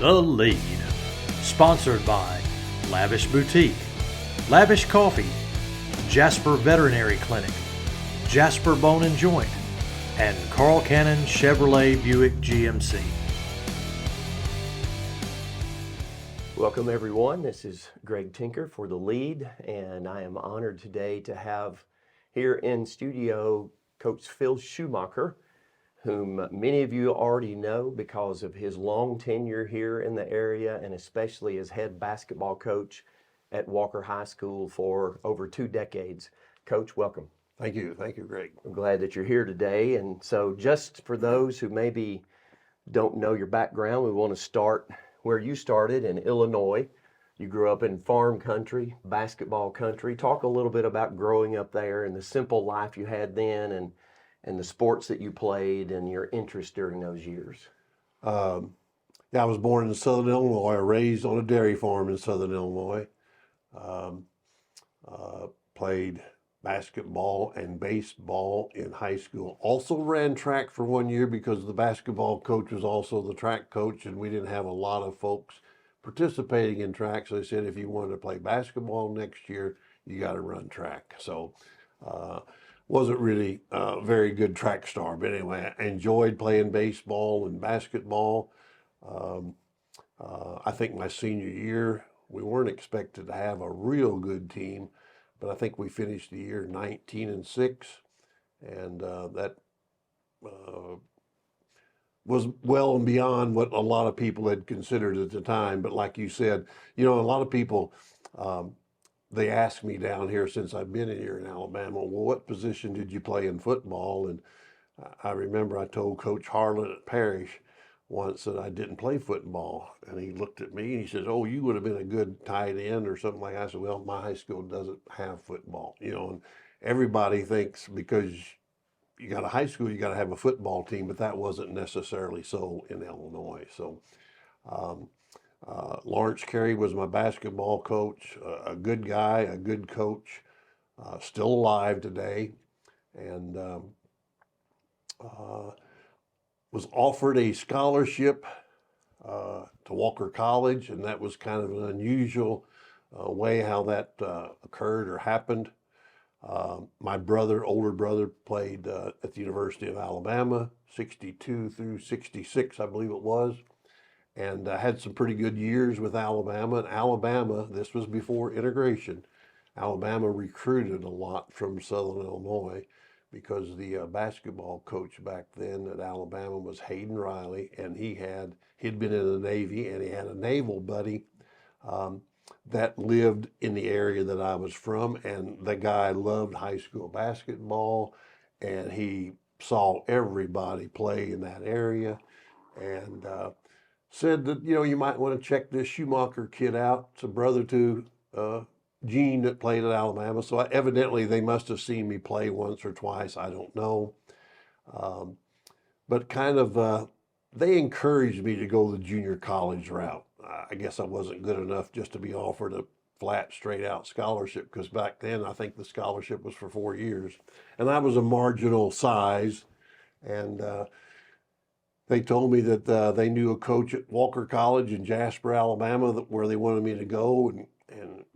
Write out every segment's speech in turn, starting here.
The Lead. Sponsored by Lavish Boutique, Lavish Coffee, Jasper Veterinary Clinic, Jasper Bone and Joint, and Carl Cannon Chevrolet Buick GMC. Welcome everyone, this is Greg Tinker for The Lead, and I am honored today to have here in studio Coach Phil Schumacher, whom many of you already know because of his long tenure here in the area and especially as head basketball coach at Walker High School for over 2 decades. Coach, welcome. Thank you, Greg. I'm glad that you're here today. And so just for those who maybe don't know your background, we want to start where you started in Illinois. You grew up in farm country, basketball country. Talk a little bit about growing up there and the simple life you had then and the sports that you played and your interest during those years. I was born in Southern Illinois, raised on a dairy farm in Southern Illinois. Played basketball and baseball in high school. Also ran track for 1 year because the basketball coach was also the track coach, and we didn't have a lot of folks participating in track. So they said, if you wanted to play basketball next year, you got to run track. So wasn't really a very good track star, but anyway, I enjoyed playing baseball and basketball. I think my senior year, we weren't expected to have a real good team, but I think we finished the year 19-6, and that was well and beyond what a lot of people had considered at the time. But like you said, a lot of people, they ask me down here since I've been here in Alabama, well, what position did you play in football? And I remember I told Coach Harlan at Parrish once that I didn't play football. And he looked at me and he says, oh, you would have been a good tight end or something like that. I said, well, my high school doesn't have football, and everybody thinks because you got a high school, you got to have a football team, but that wasn't necessarily so in Illinois. So Lawrence Carey was my basketball coach, a good guy, a good coach, still alive today, and was offered a scholarship to Walker College, and that was kind of an unusual way how that occurred or happened. My older brother, played at the University of Alabama, 62 through 66, I believe it was. And I had some pretty good years with Alabama. And Alabama, this was before integration, Alabama recruited a lot from Southern Illinois because the basketball coach back then at Alabama was Hayden Riley, and he'd been in the Navy, and he had a naval buddy that lived in the area that I was from, and the guy loved high school basketball, and he saw everybody play in that area, and said that, you might want to check this Schumacher kid out. It's a brother to Gene that played at Alabama. So evidently they must have seen me play once or twice. I don't know. But kind of, they encouraged me to go the junior college route. I guess I wasn't good enough just to be offered a flat, straight out scholarship, because back then I think the scholarship was for 4 years. And I was a marginal size. And they told me that they knew a coach at Walker College in Jasper, Alabama, where they wanted me to go, and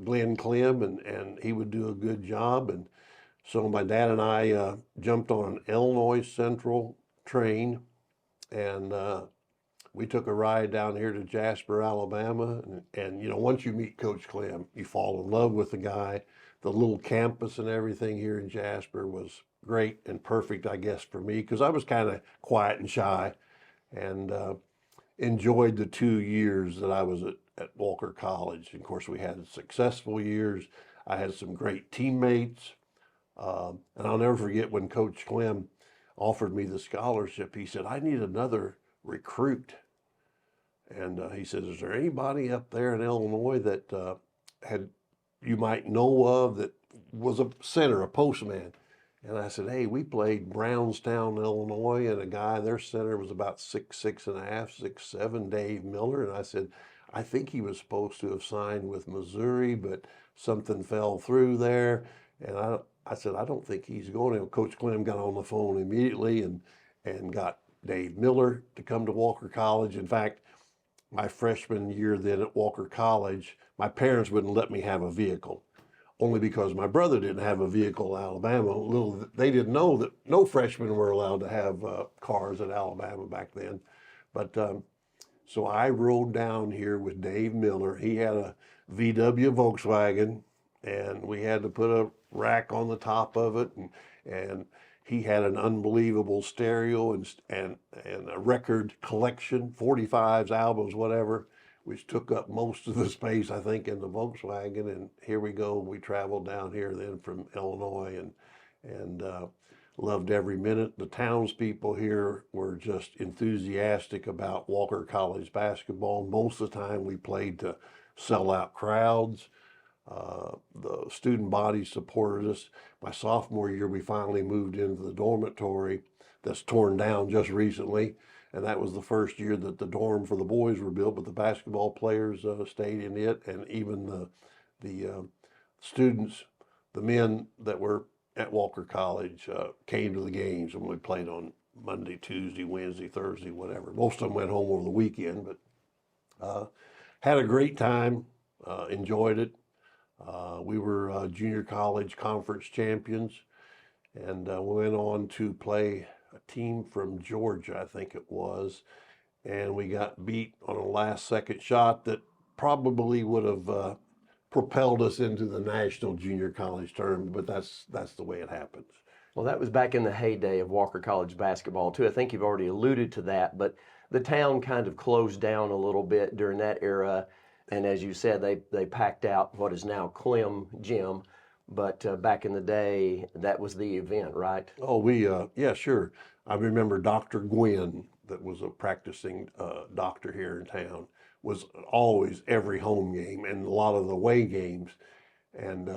Glen Clem, and he would do a good job. And so my dad and I jumped on an Illinois Central train, and we took a ride down here to Jasper, Alabama. And once you meet Coach Clem, you fall in love with the guy. The little campus and everything here in Jasper was great and perfect, I guess, for me, because I was kind of quiet and shy, and enjoyed the 2 years that I was at Walker College. And of course, we had successful years. I had some great teammates. And I'll never forget when Coach Clem offered me the scholarship, he said, I need another recruit. And he said, is there anybody up there in Illinois that you might know of that was a center, a postman? And I said, hey, we played Brownstown, Illinois, and a guy, their center was about 6'6.5", 6'7", Dave Miller. And I said, I think he was supposed to have signed with Missouri, but something fell through there. And I said, I don't think he's going to. Coach Clem got on the phone immediately and got Dave Miller to come to Walker College. In fact, my freshman year then at Walker College, my parents wouldn't let me have a vehicle, only because my brother didn't have a vehicle in Alabama. They didn't know that no freshmen were allowed to have cars at Alabama back then. But so I rode down here with Dave Miller. He had a VW Volkswagen, and we had to put a rack on the top of it, and he had an unbelievable stereo and a record collection, 45s, albums, whatever, which took up most of the space, I think, in the Volkswagen. And here we go. We traveled down here then from Illinois, and loved every minute. The townspeople here were just enthusiastic about Walker College basketball. Most of the time we played to sell out crowds. The student body supported us. My sophomore year, we finally moved into the dormitory that's torn down just recently. And that was the first year that the dorm for the boys were built, but the basketball players stayed in it. And even the students, the men that were at Walker College came to the games when we played on Monday, Tuesday, Wednesday, Thursday, whatever. Most of them went home over the weekend, but had a great time, enjoyed it. We were junior college conference champions, and we went on to play a team from Georgia, I think it was, and we got beat on a last second shot that probably would have propelled us into the national junior college tournament, but that's the way it happens. Well, that was back in the heyday of Walker College basketball, too. I think you've already alluded to that, but the town kind of closed down a little bit during that era. And as you said, they packed out what is now Clem Gym, but back in the day, that was the event, right? Oh, yeah, sure. I remember Dr. Gwen, that was a practicing doctor here in town, was always every home game and a lot of the away games. And,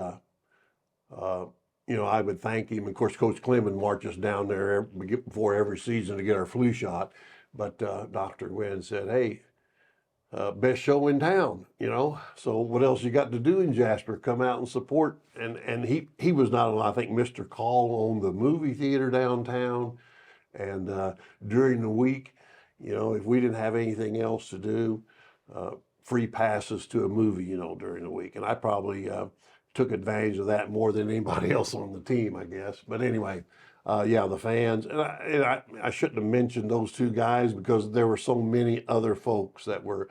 I would thank him. Of course, Coach Clem would march us down there before every season to get our flu shot. But Dr. Gwen said, hey, best show in town, So what else you got to do in Jasper? Come out and support. And he was not only, I think, Mr. Call on the movie theater downtown. And during the week, if we didn't have anything else to do, free passes to a movie, during the week. And I probably took advantage of that more than anybody else on the team, I guess. But anyway, the fans, and I shouldn't have mentioned those two guys because there were so many other folks that were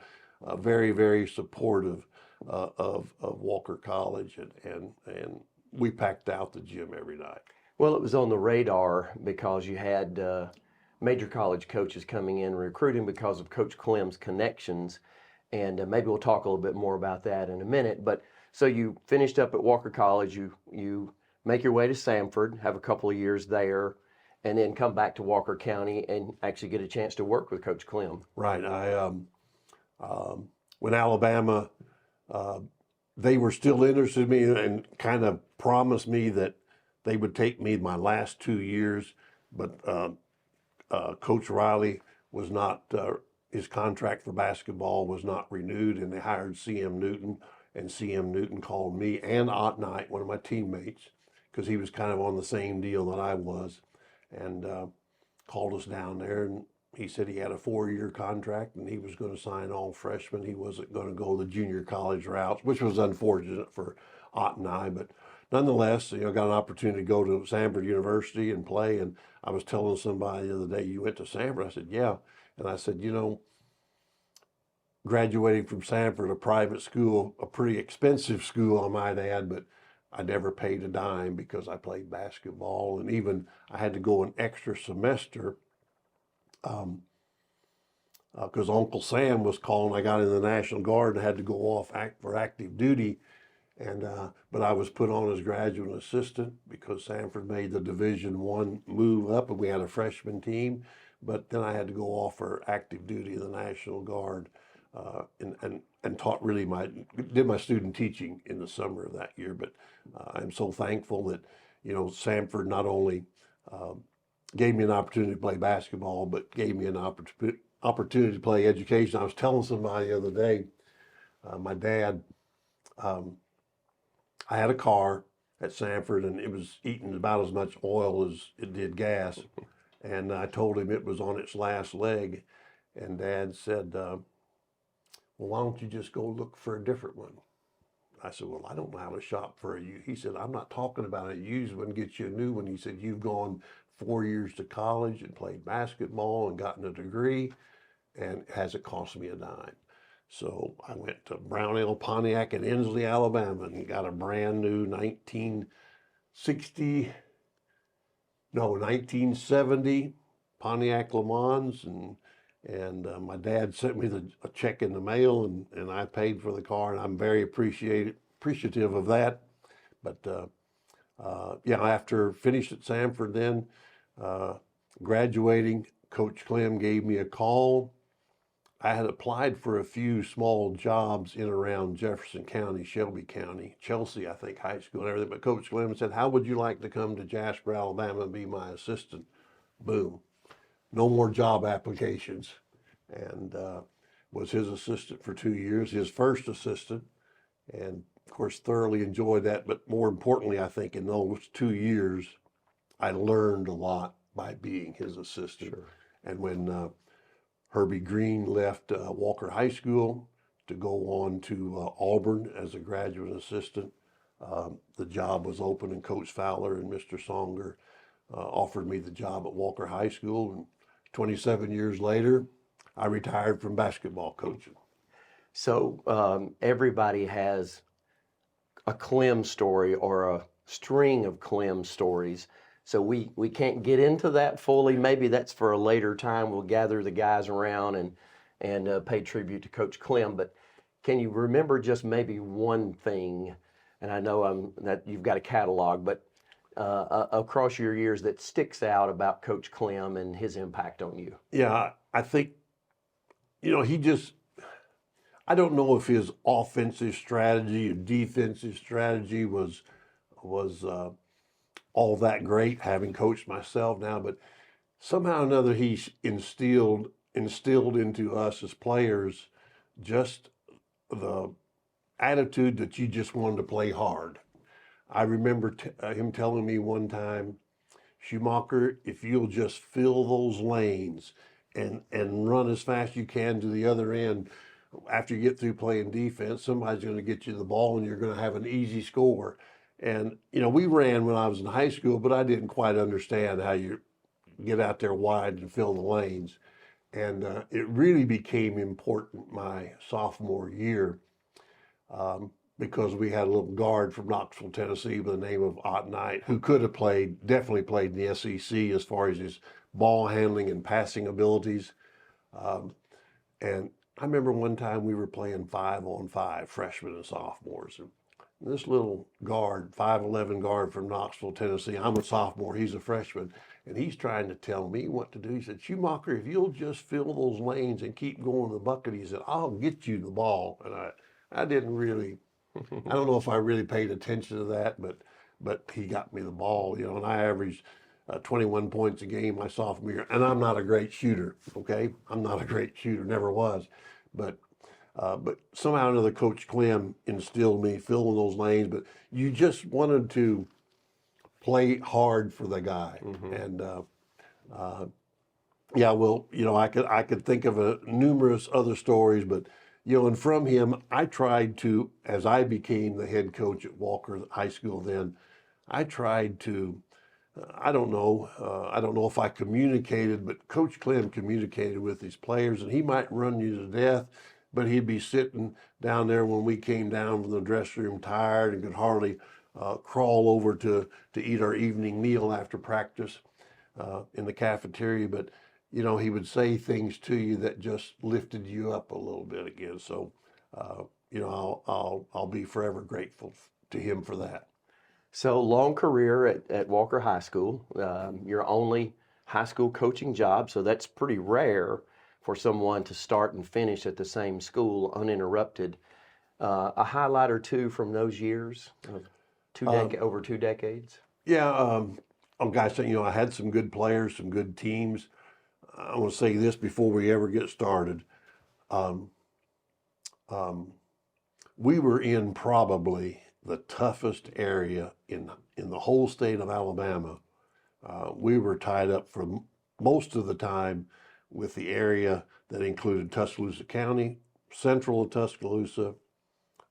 very, very supportive of Walker College, and we packed out the gym every night. Well, it was on the radar because you had major college coaches coming in recruiting because of Coach Clem's connections, and maybe we'll talk a little bit more about that in a minute. But so you finished up at Walker College, you make your way to Samford, have a couple of years there, and then come back to Walker County and actually get a chance to work with Coach Clem. Right. When Alabama, they were still interested in me and kind of promised me that they would take me my last 2 years, but Coach Riley was not, his contract for basketball was not renewed, and they hired C.M. Newton, and C.M. Newton called me and Ott Knight, one of my teammates, because he was kind of on the same deal that I was, and called us down there, and he said he had a 4-year contract and he was going to sign all freshmen. He wasn't going to go the junior college route, which was unfortunate for Ott and I, but nonetheless, got an opportunity to go to Samford University and play. And I was telling somebody the other day, you went to Samford? I said, yeah. And I said, graduating from Samford, a private school, a pretty expensive school, I might add, but I never paid a dime because I played basketball. And even I had to go an extra semester because Uncle Sam was calling. I got in the National Guard and had to go off for active duty. And but I was put on as graduate assistant because Samford made the Division I move up, and we had a freshman team. But then I had to go off for active duty in the National Guard, and taught did my student teaching in the summer of that year. But I'm so thankful that Samford not only gave me an opportunity to play basketball, but gave me an opportunity to play education. I was telling somebody the other day, my dad. I had a car at Samford, and it was eating about as much oil as it did gas. And I told him it was on its last leg. And Dad said, well, why don't you just go look for a different one? I said, well, I don't know how to shop for a used. He said, I'm not talking about a used one, get you a new one. He said, you've gone 4 years to college and played basketball and gotten a degree, and it hasn't cost me a dime. So I went to Brownell Pontiac in Inslee, Alabama, and got a brand new 1970 Pontiac Le Mans, and my dad sent me a check in the mail, and I paid for the car, and I'm very appreciative of that. But yeah, after finished at Samford, then graduating, Coach Clem gave me a call. I had applied for a few small jobs in around Jefferson County, Shelby County, Chelsea, I think, high school and everything. But Coach Clem said, how would you like to come to Jasper, Alabama and be my assistant? Boom. No more job applications. And was his assistant for 2 years, his first assistant. And of course, thoroughly enjoyed that. But more importantly, I think in those 2 years, I learned a lot by being his assistant. Sure. And when Herbie Green left Walker High School to go on to Auburn as a graduate assistant, the job was open, and Coach Fowler and Mr. Songer offered me the job at Walker High School. And 27 years later, I retired from basketball coaching. So everybody has a Clem story or a string of Clem stories. So we can't get into that fully. Maybe that's for a later time. We'll gather the guys around and pay tribute to Coach Clem. But can you remember just maybe one thing? And I know that you've got a catalog, but across your years that sticks out about Coach Clem and his impact on you. Yeah, I think, I don't know if his offensive strategy or defensive strategy was all that great, having coached myself now, but somehow or another he instilled into us as players just the attitude that you just wanted to play hard. I remember him telling me one time, Schumacher, if you'll just fill those lanes and run as fast as you can to the other end, after you get through playing defense, somebody's going to get you the ball and you're going to have an easy score. And, we ran when I was in high school, but I didn't quite understand how you get out there wide and fill the lanes. And it really became important my sophomore year because we had a little guard from Knoxville, Tennessee by the name of Ott Knight, who could have definitely played in the SEC as far as his ball handling and passing abilities. And I remember one time we were playing 5-on-5, freshmen and sophomores. And this little guard, 5'11" guard from Knoxville, Tennessee, I'm a sophomore, he's a freshman, and he's trying to tell me what to do. He said, Schumacher, if you'll just fill those lanes and keep going to the bucket, he said, I'll get you the ball. And I didn't really, I don't know if I really paid attention to that, but he got me the ball, and I averaged 21 points a game my sophomore year. And I'm not a great shooter, okay? I'm not a great shooter, never was. But somehow or another, Coach Clem instilled me filling those lanes. But you just wanted to play hard for the guy. Mm-hmm. And yeah, well, I could think of numerous other stories, but and from him, I tried to, as I became the head coach at Walker High School, then I tried to. I don't know if I communicated, but Coach Clem communicated with his players, and he might run you to death, but he'd be sitting down there when we came down from the dressing room tired and could hardly crawl over to eat our evening meal after practice in the cafeteria. But, he would say things to you that just lifted you up a little bit again. So, I'll be forever grateful to him for that. So long career at Walker High School, your only high school coaching job, so that's pretty rare for someone to start and finish at the same school uninterrupted. A highlight or two from those years, over 2 decades? Yeah, guys, I had some good players, some good teams. I want to say this before we ever get started. We were in probably the toughest area in the whole state of Alabama. We were tied up for most of the time with the area that included Tuscaloosa County, Central of Tuscaloosa,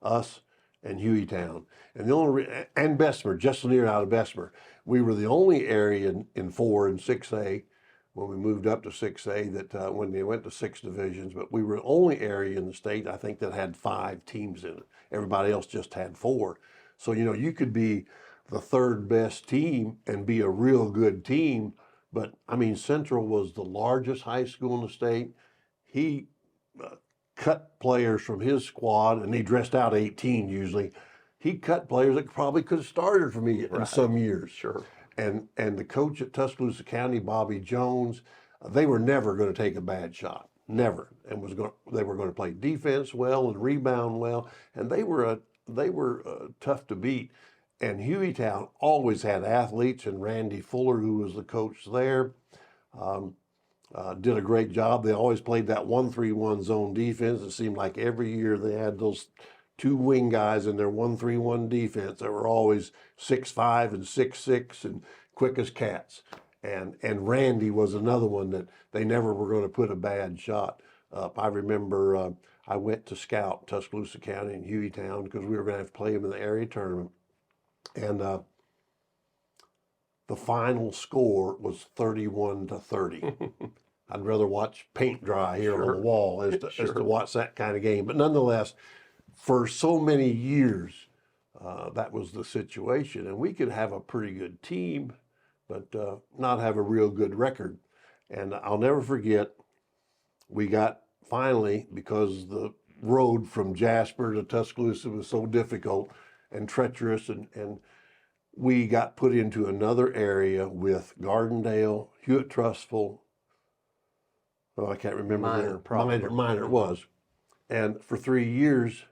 us, and Hueytown, and the only and Bessemer, just near out of Bessemer. We were the only area in 4 and 6A when we moved up to 6A that when they went to 6 divisions, but we were the only area in the state, I think, that had 5 teams in it. Everybody else just had 4. So, you know, you could be the 3rd best team and be a real good team. But I mean, Central was the largest high school in the state. He cut players from his squad, and he dressed out 18 usually. He cut players that probably could have started for me in some years. Sure. And the coach at Tuscaloosa County, Bobby Jones, they were never going to take a bad shot, never. And they were going to play defense well and rebound well, and they were tough to beat. And Hueytown always had athletes, and Randy Fuller, who was the coach there, did a great job. They always played that 1-3-1 zone defense. It seemed like every year they had those 2 wing guys in their 1-3-1 defense that were always 6'5" and 6'6" and quick as cats. And Randy was another one that they never were going to put a bad shot up. I remember I went to scout Tuscaloosa County and Hueytown because we were going to have to play them in the area tournament. And the final score was 31-30. I'd rather watch paint dry here on the wall as to watch that kind of game. But nonetheless, for so many years, that was the situation. And we could have a pretty good team, but not have a real good record. And I'll never forget, we got finally, because the road from Jasper to Tuscaloosa was so difficult and treacherous, and we got put into another area with Gardendale, Hewitt-Trussville, I can't remember. Minor it was. And for 3 years,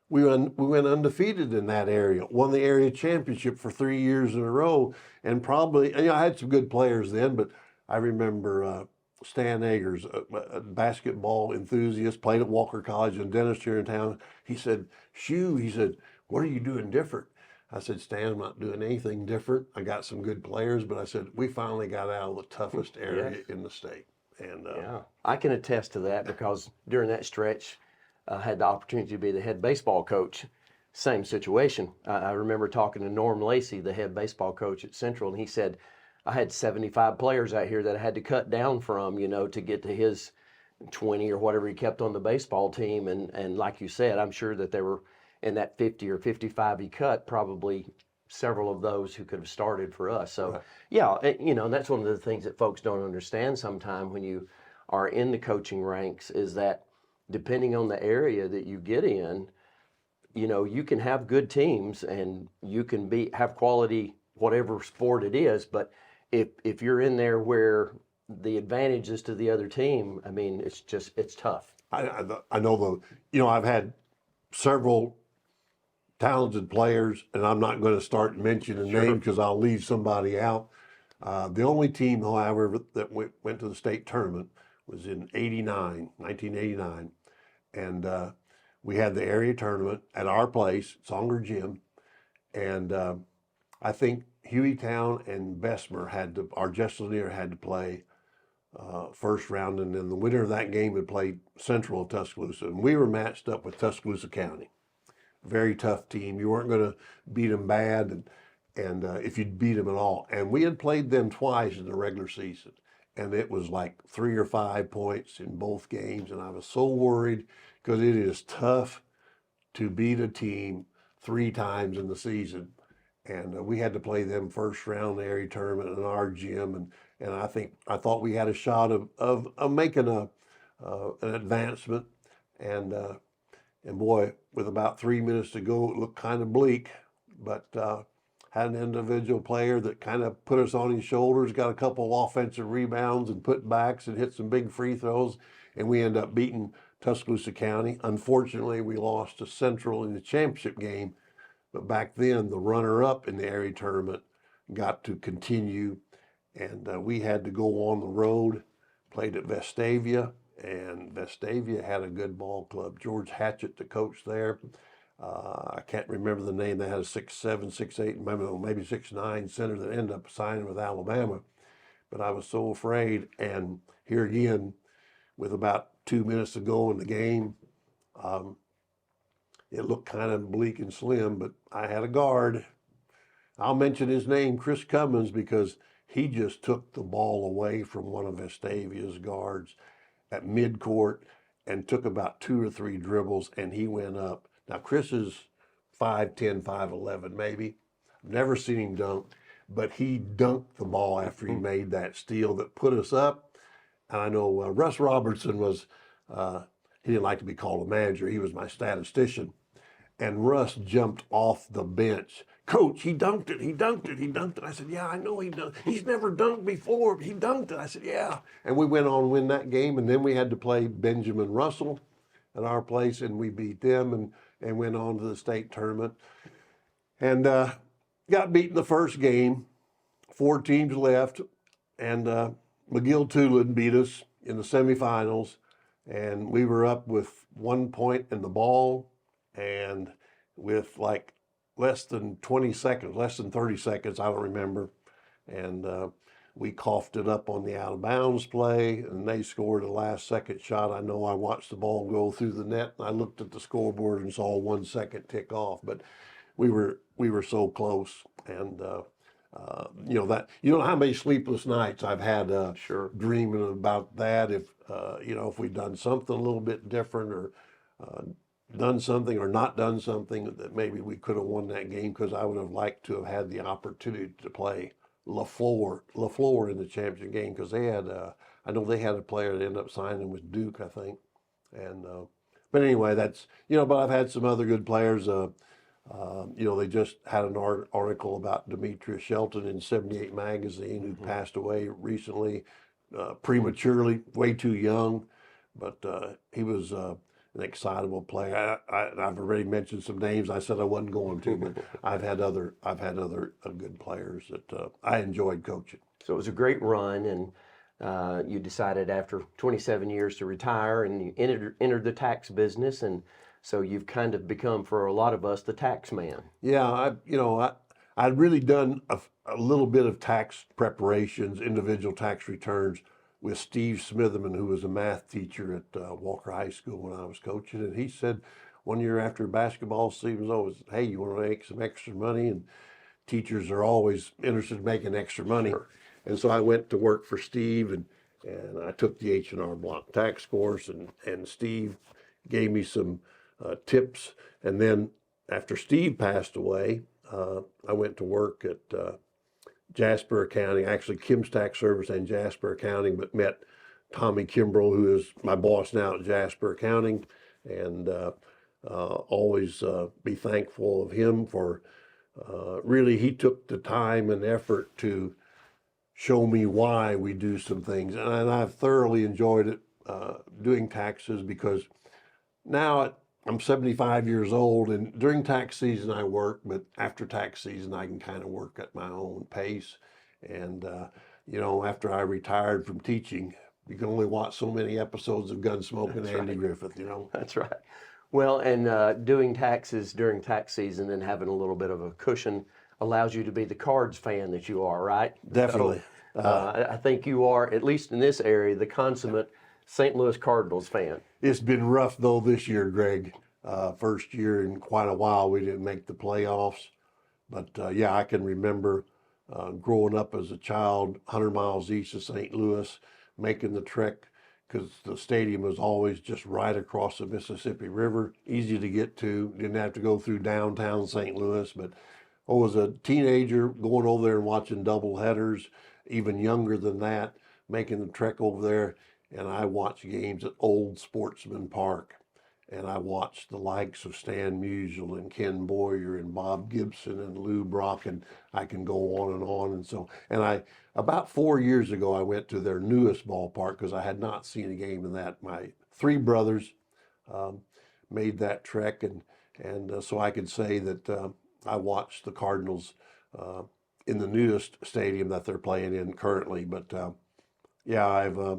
we went undefeated in that area, won the area championship for 3 years in a row. And probably, you know, I had some good players then, but I remember Stan Eggers, a basketball enthusiast, played at Walker College and dentist here in town. He said, he said, what are you doing different? I said, Stan, I'm not doing anything different. I got some good players, but I said, we finally got out of the toughest area in the state. And I can attest to that because during that stretch, I had the opportunity to be the head baseball coach. Same situation. I remember talking to Norm Lacey, the head baseball coach at Central, and he said, I had 75 players out here that I had to cut down from, you know, to get to his 20 or whatever he kept on the baseball team. And like you said, I'm sure that there were in that 50 or 55 he cut, probably several of those who could have started for us. So, yeah, you know, that's one of the things that folks don't understand sometimes when you are in the coaching ranks is that depending on the area that you get in, you know, you can have good teams and you can have quality, whatever sport it is. But if you're in there where the advantage is to the other team, I mean, it's tough. I know I've had several talented players, and I'm not going to start mentioning names because I'll leave somebody out. The only team, however, that went to the state tournament was in 1989. And we had the area tournament at our place, Songer Gym. And I think Hueytown and Bessemer our Just Lanier had to play first round. And then the winner of that game would play Central of Tuscaloosa. And we were matched up with Tuscaloosa County. Very tough team. You weren't going to beat them bad, and if you'd beat them at all. And we had played them twice in the regular season, and it was like 3 or 5 points in both games. And I was so worried because it is tough to beat a team 3 times in the season. And we had to play them first round the area tournament in our gym, and I thought we had a shot of making an advancement, and boy, with about 3 minutes to go, it looked kind of bleak, but had an individual player that kind of put us on his shoulders, got a couple offensive rebounds and putbacks and hit some big free throws, and we ended up beating Tuscaloosa County. Unfortunately, we lost to Central in the championship game, but back then, the runner-up in the area tournament got to continue, and we had to go on the road, played at Vestavia, and Vestavia had a good ball club. George Hatchett, the coach there, I can't remember the name. They had a 6'7", 6'8", maybe 6'9" center that ended up signing with Alabama. But I was so afraid. And here again, with about 2 minutes to go in the game, It looked kind of bleak and slim, but I had a guard. I'll mention his name, Chris Cummins, because he just took the ball away from one of Estavia's guards at midcourt and took about 2 or 3 dribbles, and he went up. Now, Chris is 5'10", 5'11", maybe. Never seen him dunk, but he dunked the ball after he made that steal that put us up. And I know Russ Robertson was, he didn't like to be called a manager. He was my statistician. And Russ jumped off the bench. Coach, he dunked it, he dunked it, he dunked it. I said, yeah, I know he dunked. He's never dunked before, but he dunked it. I said, yeah. And we went on to win that game, and then we had to play Benjamin Russell at our place, and we beat them and went on to the state tournament. And got beaten the first game, 4 teams left, and McGill-Tulane beat us in the semifinals, and we were up with 1 point in the ball, and with like less than 20 seconds, less than 30 seconds, I don't remember. And we coughed it up on the out of bounds play, and they scored a last second shot. I know I watched the ball go through the net, and I looked at the scoreboard and saw 1 second tick off, but we were so close. And you know, that, you know how many sleepless nights I've had Sure. dreaming about that, if you know, if we'd done something a little bit different, or done something or not done something, that maybe we could have won that game, because I would have liked to have had the opportunity to play LaFleur in the championship game, because they had I know they had a player that ended up signing with Duke, I think. And but anyway, that's, you know, but I've had some other good players. You know, they just had an article about Demetrius Shelton in 78 magazine, who passed away recently, prematurely, way too young, but he was an excitable player. I've already mentioned some names. I said I wasn't going to, but I've had other good players that I enjoyed coaching. So it was a great run, and you decided after 27 years to retire, and you entered the tax business, and so you've kind of become, for a lot of us, the tax man. Yeah, I'd really done a little bit of tax preparations, individual tax returns, with Steve Smitherman, who was a math teacher at Walker High School when I was coaching. And he said one year after basketball season was over, hey, you want to make some extra money? And teachers are always interested in making extra money. Sure. And so I went to work for Steve, and I took the H&R Block tax course, and Steve gave me some tips. And then after Steve passed away, I went to work at Jasper Accounting, actually Kim's Tax Service and Jasper Accounting, but met Tommy Kimbrell, who is my boss now at Jasper Accounting, and always be thankful of him for really, he took the time and effort to show me why we do some things. And I've thoroughly enjoyed it, doing taxes, because now I'm 75 years old, and during tax season I work, but after tax season I can kind of work at my own pace. And you know, after I retired from teaching, you can only watch so many episodes of Gunsmoke and Andy Griffith, you know. That's right. Well, and doing taxes during tax season and having a little bit of a cushion allows you to be the Cards fan that you are, right? Definitely. So, I think you are, at least in this area, the consummate St. Louis Cardinals fan. It's been rough though this year, Greg. First year in quite a while we didn't make the playoffs. But yeah, I can remember growing up as a child, 100 miles east of St. Louis, making the trek, because the stadium was always just right across the Mississippi River, easy to get to, didn't have to go through downtown St. Louis. But I was a teenager going over there and watching double headers, even younger than that, making the trek over there. And I watched games at Old Sportsman Park. And I watched the likes of Stan Musial and Ken Boyer and Bob Gibson and Lou Brock, and I can go on and on. And so, and I, about 4 years ago, I went to their newest ballpark, because I had not seen a game in that. My 3 brothers made that trek, and so I could say that I watched the Cardinals in the newest stadium that they're playing in currently. But yeah,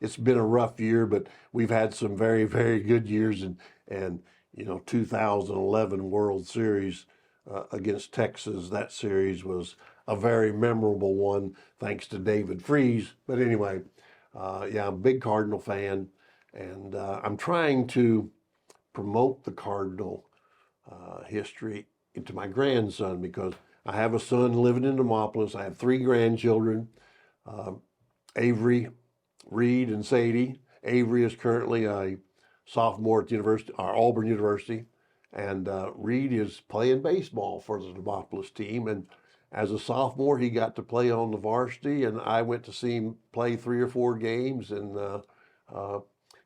it's been a rough year, but we've had some very, very good years, and you know, 2011 World Series against Texas, that series was a very memorable one, thanks to David Freese. But anyway, yeah, I'm a big Cardinal fan, and I'm trying to promote the Cardinal history into my grandson, because I have a son living in Demopolis. I have 3 grandchildren, Avery, Reed, and Sadie. Avery is currently a sophomore at the university, or Auburn University, and Reed is playing baseball for the Demopolis team. And as a sophomore, he got to play on the varsity, and I went to see him play 3 or 4 games, and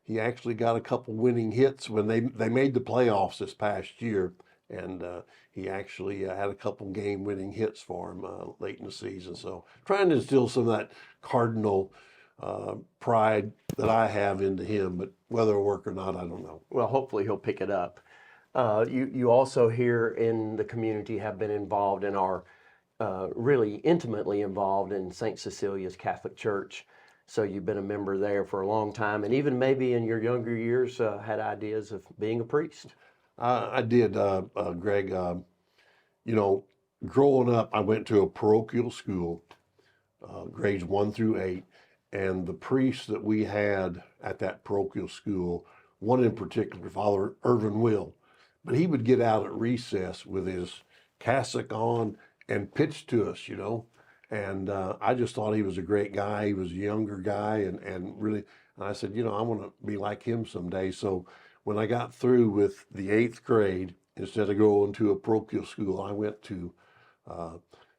he actually got a couple winning hits when they made the playoffs this past year, and he actually had a couple game-winning hits for him late in the season. So trying to instill some of that Cardinal pride that I have into him, but whether it'll work or not, I don't know. Well, hopefully he'll pick it up. You also here in the community have been involved in our, really intimately involved in St. Cecilia's Catholic Church. So you've been a member there for a long time, and even maybe in your younger years had ideas of being a priest. I did, Greg. You know, growing up, I went to a parochial school, grades 1 through 8, and the priests that we had at that parochial school, one in particular, Father Irvin Will, but he would get out at recess with his cassock on and pitch to us, you know. And I just thought he was a great guy. He was a younger guy, and really, and I said, you know, I want to be like him someday. So when I got through with the 8th grade, instead of going to a parochial school, I went to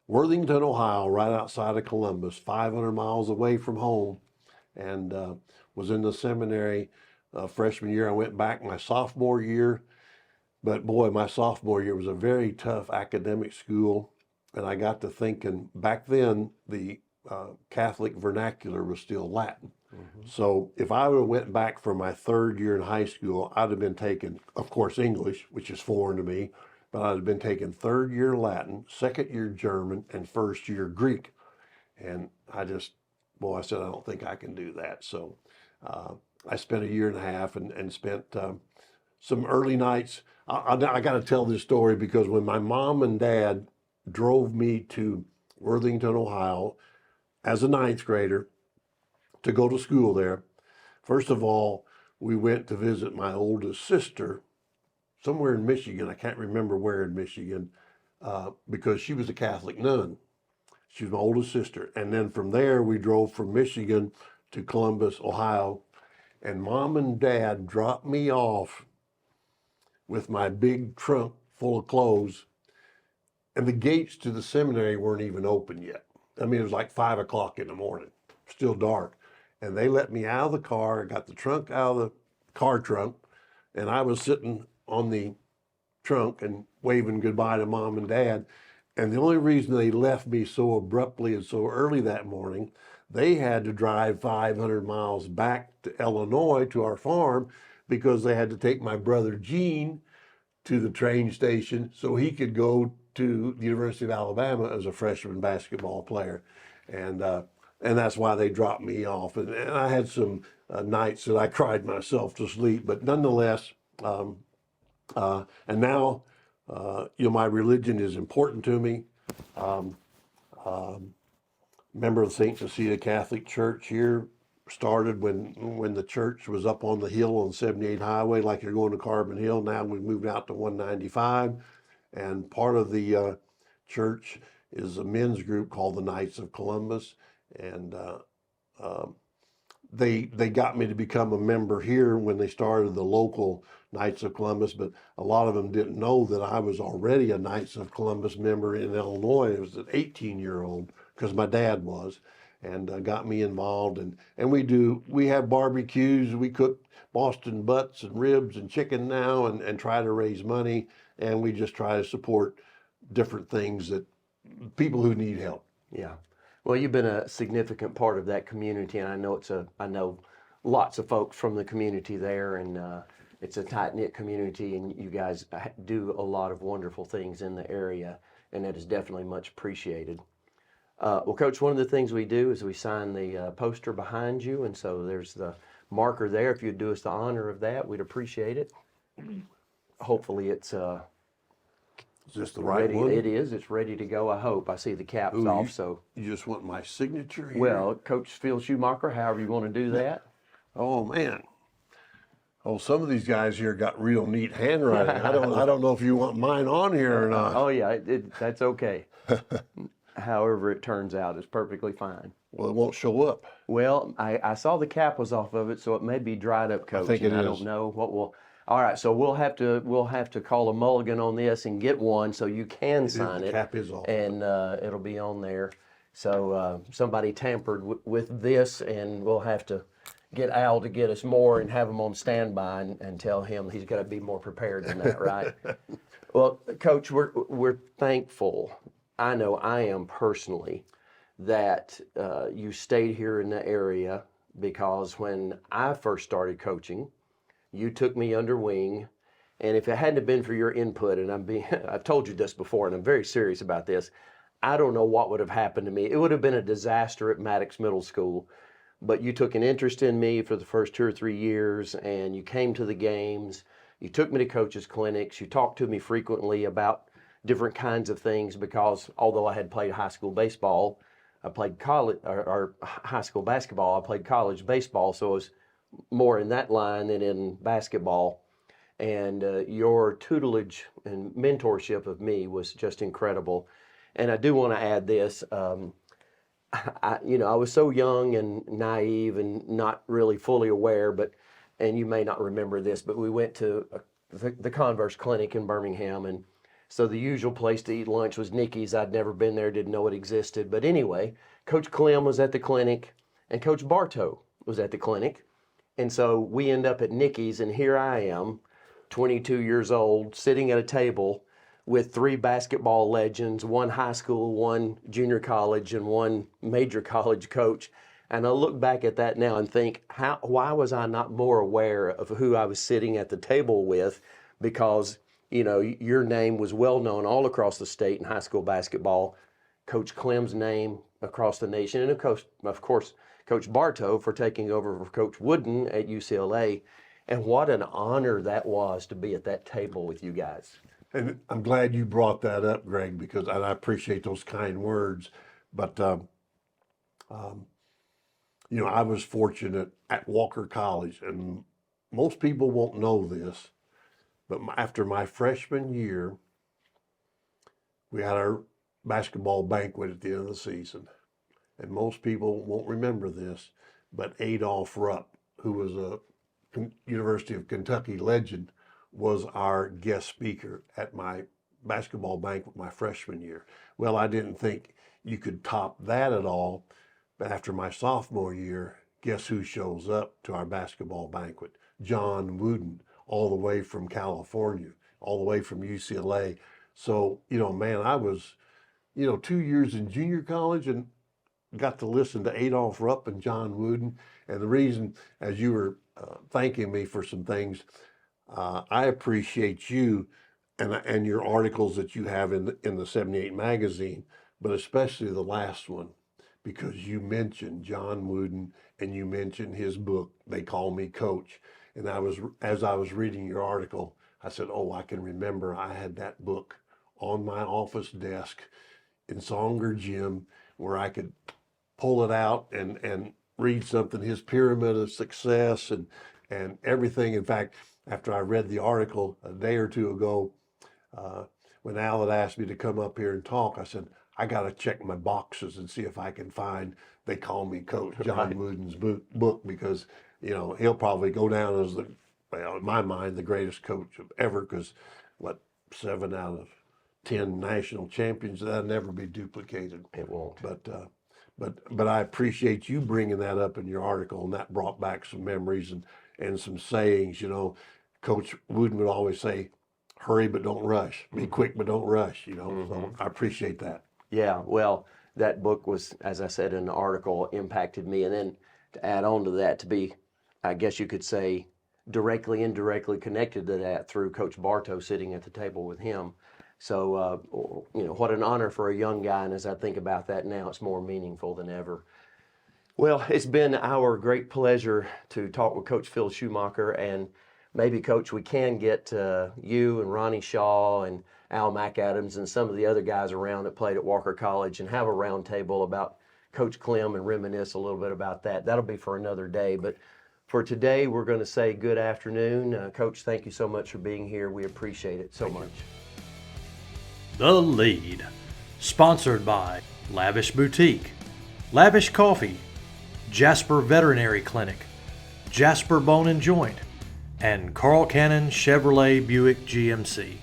Worthington, Ohio, right outside of Columbus, 500 miles away from home, and was in the seminary freshman year. I went back my sophomore year, but boy, my sophomore year was a very tough academic school. And I got to thinking, back then, the Catholic vernacular was still Latin. Mm-hmm. So if I would have went back for my 3rd year in high school, I'd have been taking, of course, English, which is foreign to me, but I'd have been taking 3rd year Latin, 2nd year German, and 1st year Greek. And I said, I don't think I can do that. So I spent a year and a half and spent some early nights. I got to tell this story because when my mom and dad drove me to Worthington, Ohio, as a 9th grader to go to school there. First of all, we went to visit my oldest sister somewhere in Michigan. I can't remember where in Michigan, because she was a Catholic nun. She was my oldest sister. And then from there, we drove from Michigan to Columbus, Ohio. And Mom and Dad dropped me off with my big trunk full of clothes. And the gates to the seminary weren't even open yet. I mean, it was like 5 o'clock in the morning, still dark. And they let me out of the car, got the trunk out of the car trunk, and I was sitting on the trunk and waving goodbye to Mom and Dad. And the only reason they left me so abruptly and so early that morning, they had to drive 500 miles back to Illinois to our farm because they had to take my brother Gene to the train station so he could go to the University of Alabama as a freshman basketball player. And that's why they dropped me off. And I had some nights that I cried myself to sleep, but nonetheless, and now, my religion is important to me. Member of the St. Cecilia Catholic Church here, started when the church was up on the hill on 78 Highway, like you're going to Carbon Hill. Now we've moved out to 195. And part of the church is a men's group called the Knights of Columbus. And they got me to become a member here when they started the local Knights of Columbus, but a lot of them didn't know that I was already a Knights of Columbus member in Illinois. I was an 18-year-old because my dad was, and got me involved. And we have barbecues. We cook Boston butts and ribs and chicken now, and try to raise money. And we just try to support different things that people who need help. Yeah. Well, you've been a significant part of that community, and I know lots of folks from the community there, and it's a tight-knit community, and you guys do a lot of wonderful things in the area, and that is definitely much appreciated. Well, Coach, one of the things we do is we sign the poster behind you, and so there's the marker there. If you'd do us the honor of that, we'd appreciate it. Hopefully it's Is this the right ready. one? It is. It's ready to go, I hope. I see the cap's off, so. You just want my signature here? Well, Coach Phil Schumacher, however you want to do that. Oh, man. Oh, some of these guys here got real neat handwriting. I don't know if you want mine on here or not. Oh yeah, that's okay. However it turns out is perfectly fine. Well, it won't show up. Well, I saw the cap was off of it, so it may be dried up, Coach. I think it I is. don't know what will. All right, so we'll have to call a mulligan on this and get one so you can sign The it. cap is off. And it'll be on there. So somebody tampered with this, and we'll have to get Al to get us more and have him on standby and tell him he's got to be more prepared than that, right? Well, Coach, we're thankful. I know I am personally that you stayed here in the area, because when I first started coaching, you took me under wing, and if it hadn't have been for your input, and I've told you this before, and I'm very serious about this, I don't know what would have happened to me. It would have been a disaster at Maddox Middle School, but you took an interest in me for the first 2 or 3 years, and you came to the games. You took me to coaches' clinics. You talked to me frequently about different kinds of things, because although I had played high school baseball, I played college or high school basketball, I played college baseball, so it was more in that line than in basketball. And your tutelage and mentorship of me was just incredible. And I do want to add this. I was so young and naive and not really fully aware, and you may not remember this, but we went to the Converse Clinic in Birmingham, and so the usual place to eat lunch was Nicky's. I'd never been there, didn't know it existed. But anyway, Coach Clem was at the clinic, and Coach Bartow was at the clinic. And so we end up at Nicky's, and here I am, 22 years old, sitting at a table with 3 basketball legends, 1 high school, 1 junior college, and 1 major college coach. And I look back at that now and think, why was I not more aware of who I was sitting at the table with? Because, your name was well known all across the state in high school basketball, Coach Clem's name across the nation, and of course, Coach Bartow for taking over for Coach Wooden at UCLA. And what an honor that was to be at that table with you guys. And I'm glad you brought that up, Greg, because I appreciate those kind words. But, I was fortunate at Walker College, and most people won't know this, but after my freshman year, we had our basketball banquet at the end of the season. And most people won't remember this, but Adolph Rupp, who was a University of Kentucky legend, was our guest speaker at my basketball banquet my freshman year. Well, I didn't think you could top that at all, but after my sophomore year, guess who shows up to our basketball banquet? John Wooden, all the way from California, all the way from UCLA. So, man, I was, 2 years in junior college and got to listen to Adolph Rupp and John Wooden. And the reason, as you were thanking me for some things, I appreciate you and your articles that you have in the 78 magazine, but especially the last one, because you mentioned John Wooden and you mentioned his book, They Call Me Coach. And as I was reading your article, I said, oh, I can remember I had that book on my office desk in Songer Gym, where I could pull it out and read something, his pyramid of success and everything. In fact, after I read the article a day or two ago, when Al had asked me to come up here and talk, I said, I got to check my boxes and see if I can find They Call Me Coach, John Wooden's book, because, he'll probably go down as in my mind, the greatest coach of ever, because 7 out of 10 national champions, that'll never be duplicated. It won't. But I appreciate you bringing that up in your article, and that brought back some memories and some sayings. Coach Wooden would always say, hurry but don't rush, be quick but don't rush, so I appreciate that. Yeah, well, that book was, as I said in the article, impacted me. And then to add on to that, to be, I guess you could say, indirectly connected to that through Coach Bartow, sitting at the table with him. So, what an honor for a young guy. And as I think about that now, it's more meaningful than ever. Well, it's been our great pleasure to talk with Coach Phil Schumacher. And maybe, Coach, we can get you and Ronnie Shaw and Al McAdams and some of the other guys around that played at Walker College and have a round table about Coach Clem and reminisce a little bit about that. That'll be for another day. But For today, we're going to say good afternoon. Coach, thank you so much for being here. We appreciate it so much. The Lead, sponsored by Lavish Boutique, Lavish Coffee, Jasper Veterinary Clinic, Jasper Bone and Joint, and Carl Cannon Chevrolet Buick GMC.